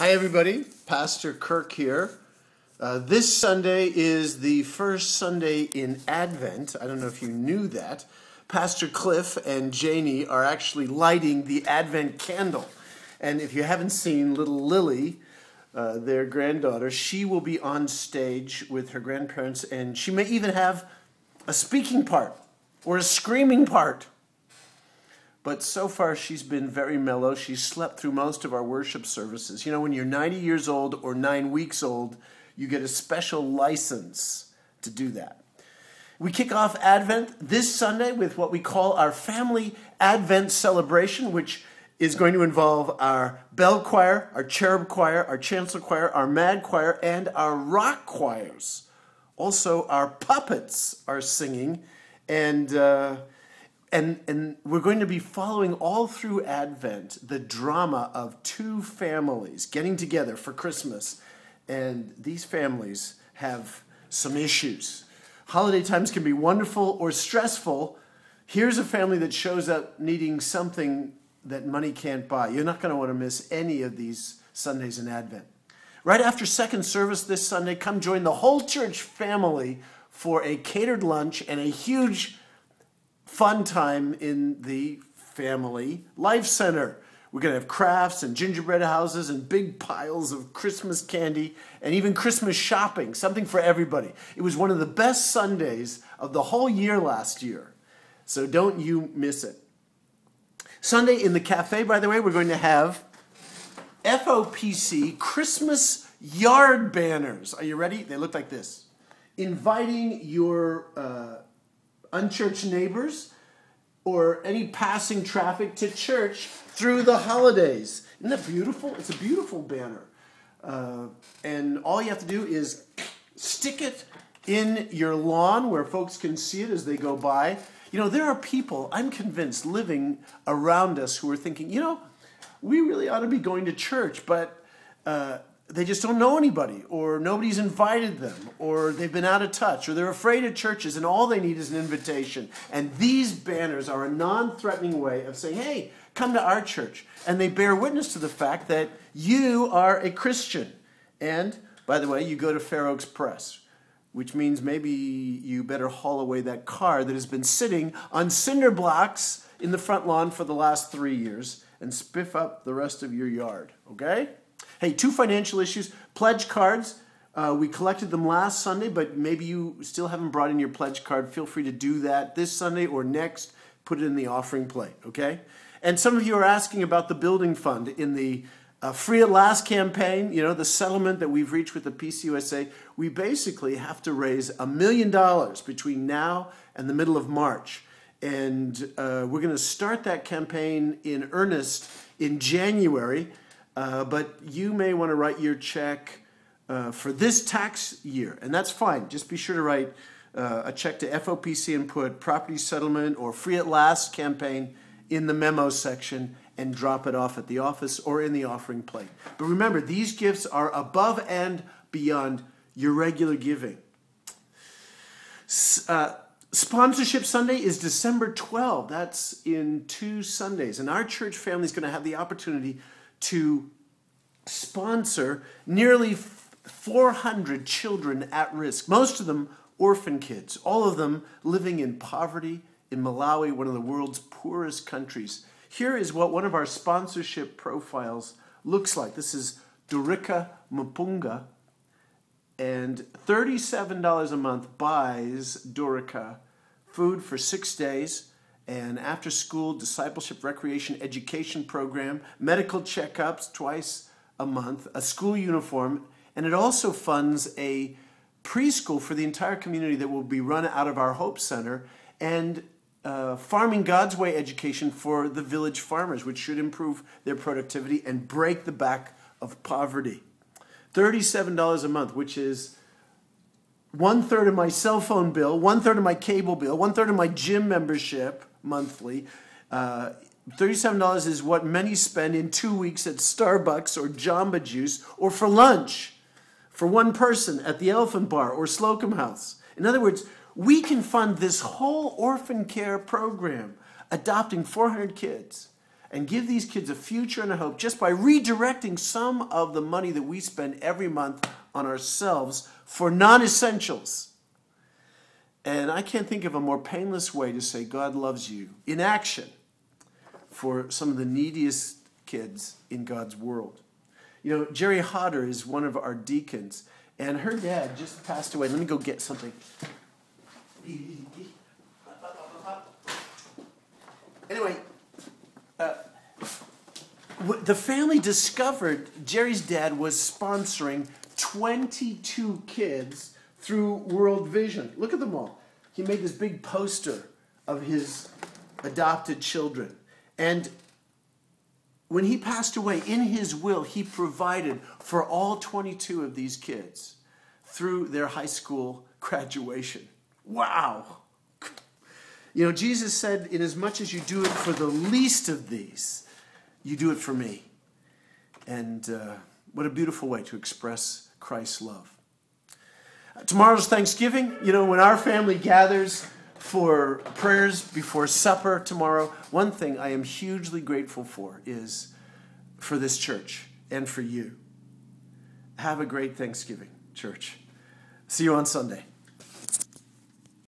Hi everybody, Pastor Kirk here. This Sunday is the first Sunday in Advent. I don't know if you knew that. Pastor Cliff and Janie are actually lighting the Advent candle. And if you haven't seen little Lily, their granddaughter, she will be on stage with her grandparents, and she may even have a speaking part or a screaming part. But so far, she's been very mellow. She's slept through most of our worship services. You know, when you're 90 years old or 9 weeks old, you get a special license to do that. We kick off Advent this Sunday with what we call our family Advent celebration, which is going to involve our bell choir, our cherub choir, our chancellor choir, our mad choir, and our rock choirs. Also, our puppets are singing, and we're going to be following all through Advent the drama of two families getting together for Christmas. And these families have some issues. Holiday times can be wonderful or stressful. Here's a family that shows up needing something that money can't buy. You're not going to want to miss any of these Sundays in Advent. Right after second service this Sunday, come join the whole church family for a catered lunch and a huge fun time in the Family Life Center. We're going to have crafts and gingerbread houses and big piles of Christmas candy and even Christmas shopping, something for everybody. It was one of the best Sundays of the whole year last year, so don't you miss it. Sunday in the cafe, by the way, we're going to have FOPC Christmas yard banners. Are you ready? They look like this. Inviting your unchurched neighbors or any passing traffic to church through the holidays. Isn't that beautiful? It's a beautiful banner. And all you have to do is stick it in your lawn where folks can see it as they go by. You know, there are people, I'm convinced, living around us who are thinking, you know, we really ought to be going to church, but they just don't know anybody, or nobody's invited them, or they've been out of touch, or they're afraid of churches, and all they need is an invitation. And these banners are a non-threatening way of saying, hey, come to our church. And they bear witness to the fact that you are a Christian. And, by the way, you go to Fair Oaks Press, which means maybe you better haul away that car that has been sitting on cinder blocks in the front lawn for the last 3 years and spiff up the rest of your yard, okay? Hey, two financial issues. Pledge cards. We collected them last Sunday, but maybe you still haven't brought in your pledge card. Feel free to do that this Sunday or next. Put it in the offering plate, okay? And some of you are asking about the building fund in the Free at Last campaign, you know, the settlement that we've reached with the PCUSA. We basically have to raise $1 million between now and the middle of March. And we're going to start that campaign in earnest in January. But you may want to write your check for this tax year, and that's fine. Just be sure to write a check to FOPC and put Property Settlement or Free at Last campaign in the memo section and drop it off at the office or in the offering plate. But remember, these gifts are above and beyond your regular giving. Sponsorship Sunday is December 12th. That's in 2 Sundays. And our church family is going to have the opportunity to sponsor nearly 400 children at risk, most of them orphan kids, all of them living in poverty in Malawi, one of the world's poorest countries. Here is what one of our sponsorship profiles looks like. This is Dorika Mpunga, and $37 a month buys Dorika food for 6 days, and after-school discipleship, recreation, education program, medical checkups twice a month, a school uniform, and it also funds a preschool for the entire community that will be run out of our Hope Center, and Farming God's Way education for the village farmers, which should improve their productivity and break the back of poverty. $37 a month, which is 1/3 of my cell phone bill, 1/3 of my cable bill, 1/3 of my gym membership monthly. $37 is what many spend in 2 weeks at Starbucks or Jamba Juice, or for lunch for one person at the Elephant Bar or Slocum House. In other words, we can fund this whole orphan care program, adopting 400 kids, and give these kids a future and a hope just by redirecting some of the money that we spend every month on ourselves for non-essentials. And I can't think of a more painless way to say God loves you in action for some of the neediest kids in God's world. You know, Jerry Hodder is one of our deacons, and her dad just passed away. Let me go get something. Anyway, the family discovered Jerry's dad was sponsoring 22 kids through World Vision. Look at them all. He made this big poster of his adopted children. And when he passed away, in his will, he provided for all 22 of these kids through their high school graduation. Wow. You know, Jesus said, inasmuch as you do it for the least of these, you do it for me. And what a beautiful way to express Christ's love. Tomorrow's Thanksgiving. You know, when our family gathers for prayers before supper tomorrow, one thing I am hugely grateful for is for this church and for you. Have a great Thanksgiving, church. See you on Sunday.